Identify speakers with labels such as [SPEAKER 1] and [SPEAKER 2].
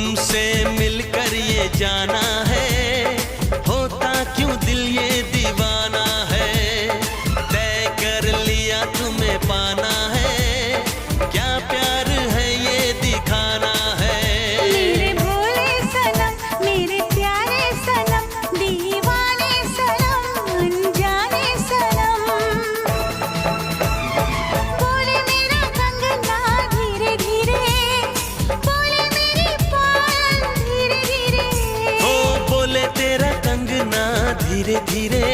[SPEAKER 1] तुमसे मिलकर ये जाना है, होता क्यों दिल ये दीवाना है। तय कर लिया तुम्हें पाना है, क्या प्यार है ये दिखाना है।
[SPEAKER 2] मेरे भोले सनम, मेरे प्यारे सनम, दीवाने सनम, अनजाने सनम। बोले मेरा कंगना धीरे धीरे, बोले मेरी पायल धीरे धीरे।
[SPEAKER 1] ओ बोले तेरा कंगना धीरे धीरे,